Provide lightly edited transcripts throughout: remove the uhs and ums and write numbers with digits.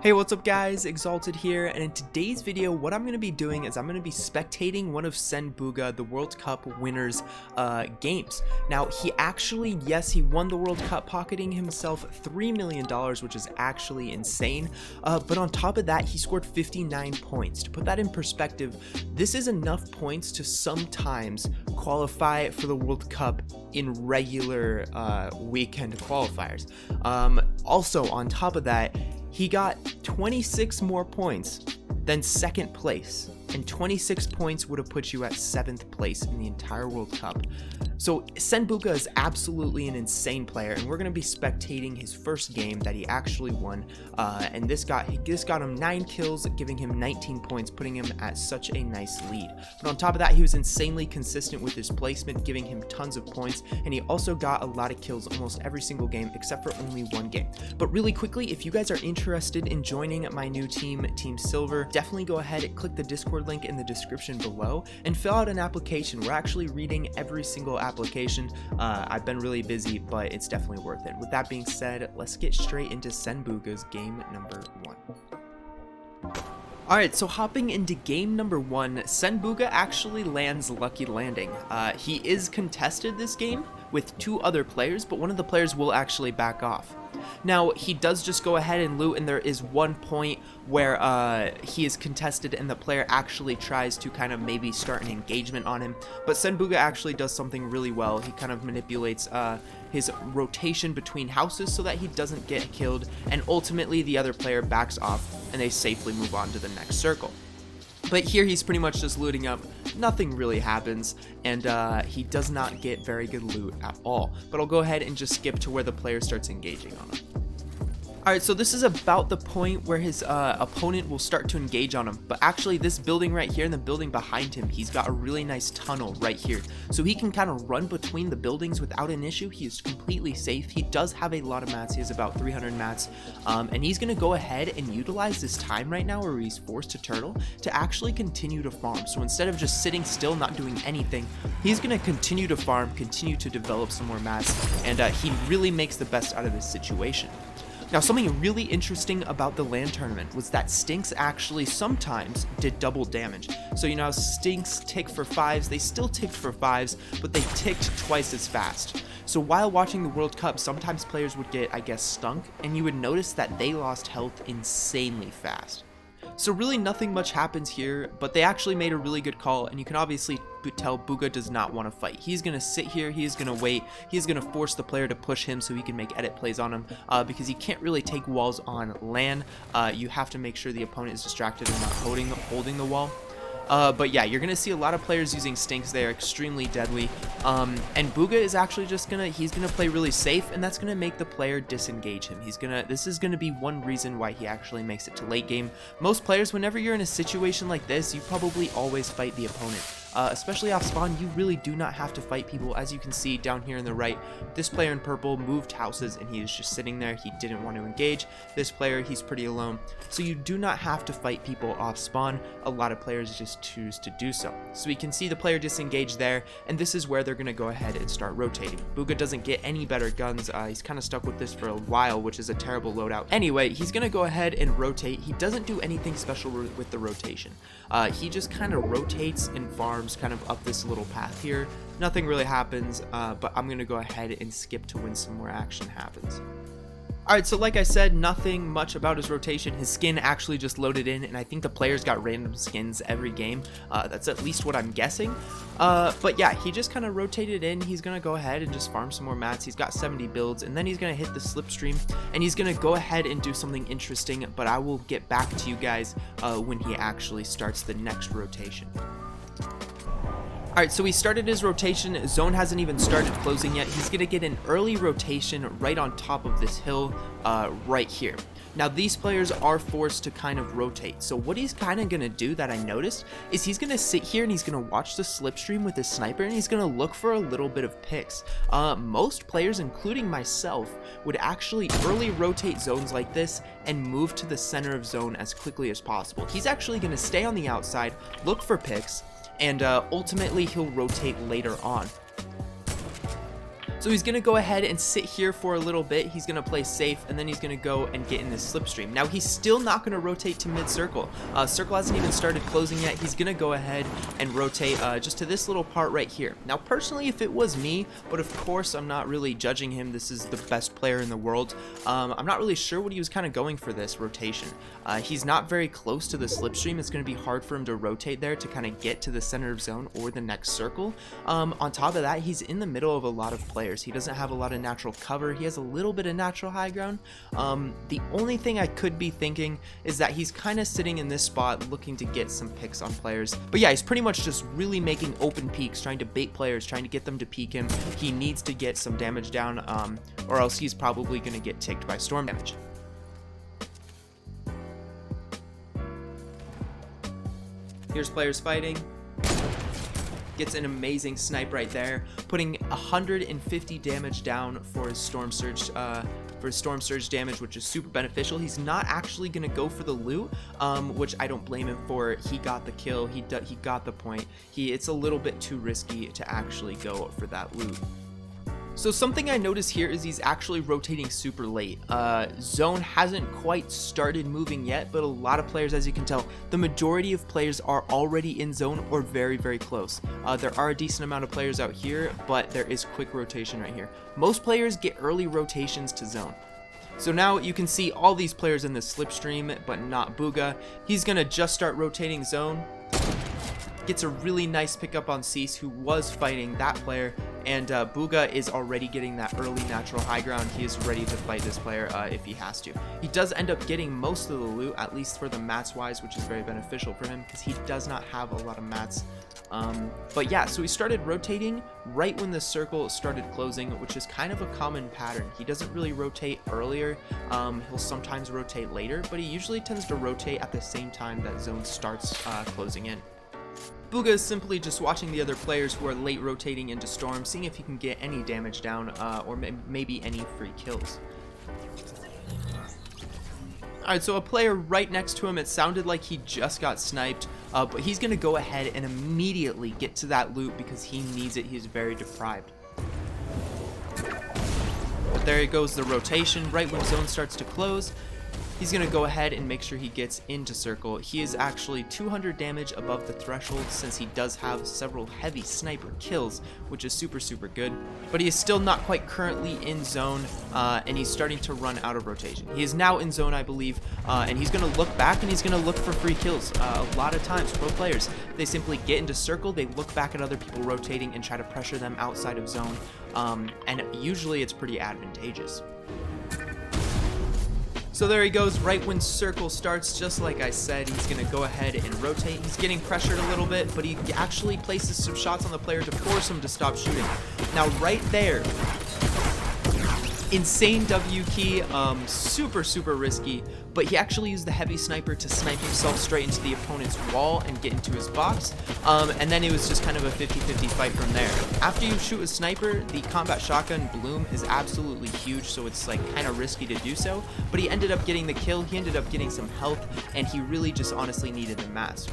Hey, what's up guys, Exalted here, and in today's video what I'm going to be doing is I'm going to be spectating one of Sen Bugha, the World Cup winner's games. Now he actually, yes, he won the World Cup, pocketing himself $3 million, which is actually insane, but on top of that he scored 59 points. To put that in perspective, this is enough points to sometimes qualify for the World Cup in regular weekend qualifiers. Also on top of that, he got 26 more points than second place, and 26 points would have put you at 7th place in the entire World Cup. So Sen Bugha is absolutely an insane player, and we're going to be spectating his first game that he actually won, and this got him 9 kills, giving him 19 points, putting him at such a nice lead. But on top of that, he was insanely consistent with his placement, giving him tons of points, and he also got a lot of kills almost every single game except for only one game. But really quickly, if you guys are interested in joining my new team, Team Silver, definitely go ahead and click the Discord link in the description below and fill out an application. We're actually reading every single application. I've been really busy, but it's definitely worth it. With that being said, let's get straight into Sen Bugha's game number 1. Alright, so hopping into game number 1, Sen Bugha actually lands Lucky Landing. He is contested this game with 2 other players, but one of the players will actually back off. Now, he does just go ahead and loot, and there is one point where he is contested and the player actually tries to kind of maybe start an engagement on him, but Sen Bugha actually does something really well. He kind of manipulates his rotation between houses so that he doesn't get killed, and ultimately the other player backs off and they safely move on to the next circle. But here he's pretty much just looting up, nothing really happens, and he does not get very good loot at all. But I'll go ahead and just skip to where the player starts engaging on him. Alright, so this is about the point where his opponent will start to engage on him, but actually this building right here and the building behind him, he's got a really nice tunnel right here, so he can kind of run between the buildings without an issue. He is completely safe. He does have a lot of mats. He has about 300 mats, and he's going to go ahead and utilize this time right now where he's forced to turtle to actually continue to farm. So instead of just sitting still not doing anything, he's going to continue to farm, continue to develop some more mats, and he really makes the best out of this situation. Now, something really interesting about the LAN tournament was that stinks actually sometimes did double damage. So you know how stinks tick for 5s, they still ticked for 5s, but they ticked twice as fast. So while watching the World Cup, sometimes players would get, I guess, stunk, and you would notice that they lost health insanely fast. So really nothing much happens here, but they actually made a really good call, and you can obviously tell Bugha does not want to fight. He's going to sit here, he's going to wait, he's going to force the player to push him so he can make edit plays on him, because he can't really take walls on LAN. You have to make sure the opponent is distracted and not holding the wall. But yeah, you're gonna see a lot of players using stinks. They are extremely deadly, and Bugha is actually just he's gonna play really safe, and that's gonna make the player disengage him. This is gonna be one reason why he actually makes it to late game. Most players, whenever you're in a situation like this, you probably always fight the opponent. Especially off spawn, you really do not have to fight people. As you can see down here in the right, this player in purple moved houses and he is just sitting there. He didn't want to engage. This player, he's pretty alone. So you do not have to fight people off spawn. A lot of players just choose to do so. So we can see the player disengage there, and this is where they're going to go ahead and start rotating. Bugha doesn't get any better guns. He's kind of stuck with this for a while, which is a terrible loadout. Anyway, he's going to go ahead and rotate. He doesn't do anything special with the rotation. He just kind of rotates and farms kind of up this little path here. Nothing really happens, but I'm gonna go ahead and skip to when some more action happens. Alright, so like I said, nothing much about his rotation. His skin actually just loaded in, and I think the players got random skins every game. That's at least what I'm guessing. But yeah, he just kind of rotated in. He's going to go ahead and just farm some more mats. He's got 70 builds, and then he's going to hit the slipstream, and he's going to go ahead and do something interesting, but I will get back to you guys when he actually starts the next rotation. Alright, so he started his rotation. Zone hasn't even started closing yet. He's going to get an early rotation right on top of this hill right here. Now, these players are forced to kind of rotate. So what he's kind of going to do that I noticed is he's going to sit here and he's going to watch the slipstream with his sniper, and he's going to look for a little bit of picks. Most players, including myself, would actually early rotate zones like this and move to the center of zone as quickly as possible. He's actually going to stay on the outside, look for picks, and ultimately he'll rotate later on. So he's going to go ahead and sit here for a little bit. He's going to play safe, and then he's going to go and get in this slipstream. Now, he's still not going to rotate to mid-circle. Circle hasn't even started closing yet. He's going to go ahead and rotate just to this little part right here. Now, personally, if it was me, but of course, I'm not really judging him. This is the best player in the world. I'm not really sure what he was kind of going for this rotation. He's not very close to the slipstream. It's going to be hard for him to rotate there to kind of get to the center of zone or the next circle. On top of that, he's in the middle of a lot of players. He doesn't have a lot of natural cover. He has a little bit of natural high ground. The only thing I could be thinking is that he's kind of sitting in this spot looking to get some picks on players. But yeah, he's pretty much just really making open peeks, trying to bait players, trying to get them to peek him. He needs to get some damage down, or else he's probably going to get ticked by storm damage. Here's players fighting. Gets an amazing snipe right there, putting 150 damage down for his storm surge damage, which is super beneficial. He's not actually gonna go for the loot, which I don't blame him for. He got the kill. He got the point. It's a little bit too risky to actually go for that loot. So something I notice here is he's actually rotating super late. Zone hasn't quite started moving yet, but a lot of players, as you can tell, the majority of players are already in zone or very, very close. There are a decent amount of players out here, but there is quick rotation right here. Most players get early rotations to zone. So now you can see all these players in this slipstream, but not Bugha. He's gonna just start rotating zone. Gets a really nice pickup on Cease, who was fighting that player, and Bugha is already getting that early natural high ground. He is ready to fight this player if he has to. He does end up getting most of the loot, at least for the mats wise, which is very beneficial for him because he does not have a lot of mats. But yeah, so he started rotating right when the circle started closing, which is kind of a common pattern. He doesn't really rotate earlier. He'll sometimes rotate later, but he usually tends to rotate at the same time that zone starts closing in. Bugha is simply just watching the other players who are late rotating into storm, seeing if he can get any damage down or maybe any free kills. Alright, so a player right next to him, it sounded like he just got sniped, but he's going to go ahead and immediately get to that loot because he needs it. He's very deprived. But there goes the rotation right when zone starts to close. He's going to go ahead and make sure he gets into circle. He is actually 200 damage above the threshold since he does have several heavy sniper kills, which is super, super good. But he is still not quite currently in zone, and he's starting to run out of rotation. He is now in zone, I believe, and he's going to look back and he's going to look for free kills. A lot of times, pro players, they simply get into circle, they look back at other people rotating and try to pressure them outside of zone, and usually it's pretty advantageous. So there he goes, right when circle starts, just like I said, he's going to go ahead and rotate. He's getting pressured a little bit, but he actually places some shots on the player to force him to stop shooting. Now right there, insane W key, super, super risky, but he actually used the heavy sniper to snipe himself straight into the opponent's wall and get into his box, and then it was just kind of a 50-50 fight from there. After you shoot a sniper, the combat shotgun bloom is absolutely huge, so it's like kind of risky to do so, but he ended up getting the kill, he ended up getting some health, and he really just honestly needed the mats.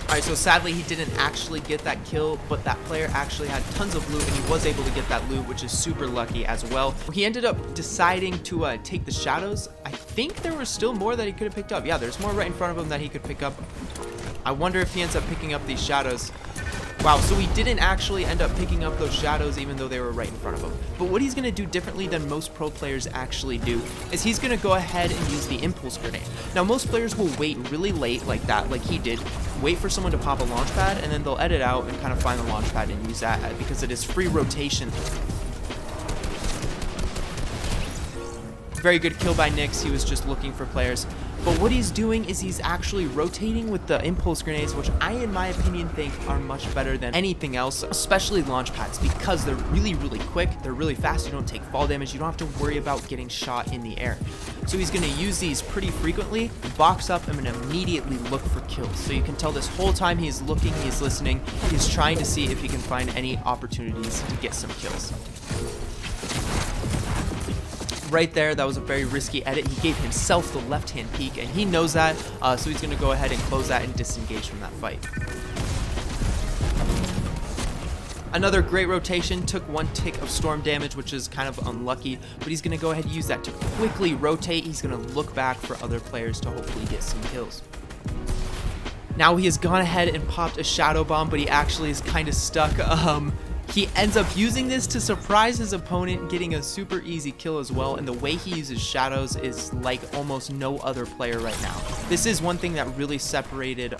Alright, so sadly he didn't actually get that kill, but that player actually had tons of loot and he was able to get that loot, which is super lucky as well. He ended up deciding to take the shadows. I think there was still more that he could have picked up. Yeah, there's more right in front of him that he could pick up. I wonder if he ends up picking up these shadows. Wow, so he didn't actually end up picking up those shadows even though they were right in front of him. But what he's going to do differently than most pro players actually do is he's going to go ahead and use the impulse grenade. Now, most players will wait really late like that, like he did, wait for someone to pop a launch pad, and then they'll edit out and kind of find the launch pad and use that because it is free rotation. Very good kill by Nyx. He was just looking for players. But what he's doing is he's actually rotating with the impulse grenades, which I, in my opinion, think are much better than anything else, especially launch pads, because they're really, really quick, they're really fast, you don't take fall damage, you don't have to worry about getting shot in the air. So he's going to use these pretty frequently, box up, and immediately look for kills. So you can tell this whole time he's looking, he's listening, he's trying to see if he can find any opportunities to get some kills. Right there, that was a very risky edit. He gave himself the left-hand peek, and he knows that, so he's going to go ahead and close that and disengage from that fight. Another great rotation, took 1 tick of storm damage, which is kind of unlucky, but he's going to go ahead and use that to quickly rotate. He's going to look back for other players to hopefully get some kills. Now he has gone ahead and popped a shadow bomb, but he actually is kind of stuck. He ends up using this to surprise his opponent, getting a super easy kill as well, and the way he uses shadows is like almost no other player right now. This is one thing that really separated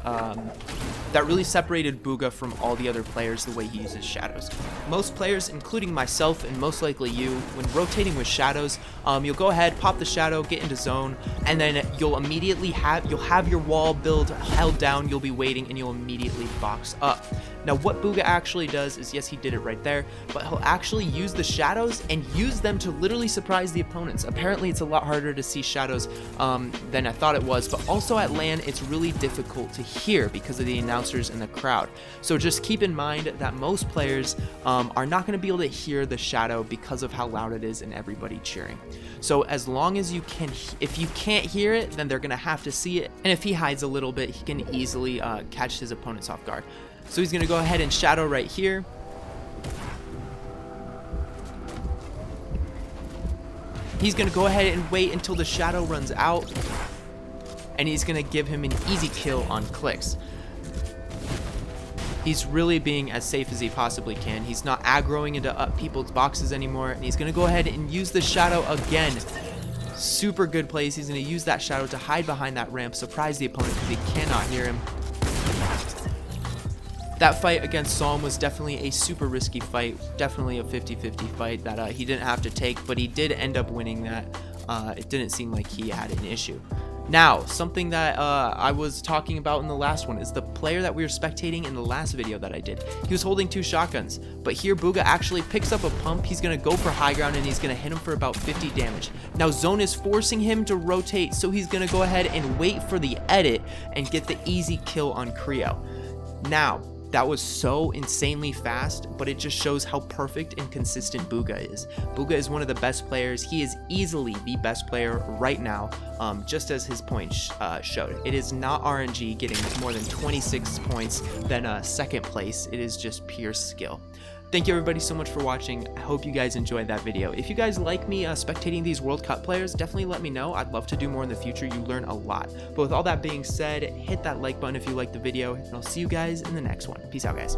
Bugha from all the other players, the way he uses shadows. Most players, including myself and most likely you, when rotating with shadows, you'll go ahead, pop the shadow, get into zone, and then you'll immediately have your wall build held down, you'll be waiting, and you'll immediately box up. Now what Bugha actually does is, yes, he did it right there, but he'll actually use the shadows and use them to literally surprise the opponents. Apparently it's a lot harder to see shadows than I thought it was, but also at LAN it's really difficult to hear because of the announcers in the crowd. So just keep in mind that most players are not going to be able to hear the shadow because of how loud it is and everybody cheering. So as long as you can, if you can't hear it, then they're going to have to see it, and if he hides a little bit, he can easily catch his opponents off guard. So he's going to go ahead and shadow right here. He's going to go ahead and wait until the shadow runs out, and he's going to give him an easy kill on clicks. He's really being as safe as he possibly can. He's not aggroing into people's boxes anymore, and he's going to go ahead and use the shadow again. Super good plays. He's going to use that shadow to hide behind that ramp, surprise the opponent because he cannot hear him. That fight against Psalm was definitely a super risky fight, definitely a 50-50 fight that he didn't have to take, but he did end up winning that. It didn't seem like he had an issue. Now, something that I was talking about in the last one is the player that we were spectating in the last video that I did. He was holding 2 shotguns, but here Bugha actually picks up a pump. He's going to go for high ground, and he's going to hit him for about 50 damage. Now, Zone is forcing him to rotate, so he's going to go ahead and wait for the edit and get the easy kill on Creo. Now, that was so insanely fast, but it just shows how perfect and consistent Bugha is. Bugha is one of the best players. He is easily the best player right now, just as his points showed. It is not RNG getting more than 26 points than second place. It is just pure skill. Thank you everybody so much for watching. I hope you guys enjoyed that video. If you guys like me spectating these World Cup players, definitely let me know. I'd love to do more in the future. You learn a lot. But with all that being said, hit that like button if you liked the video, and I'll see you guys in the next one. Peace out, guys.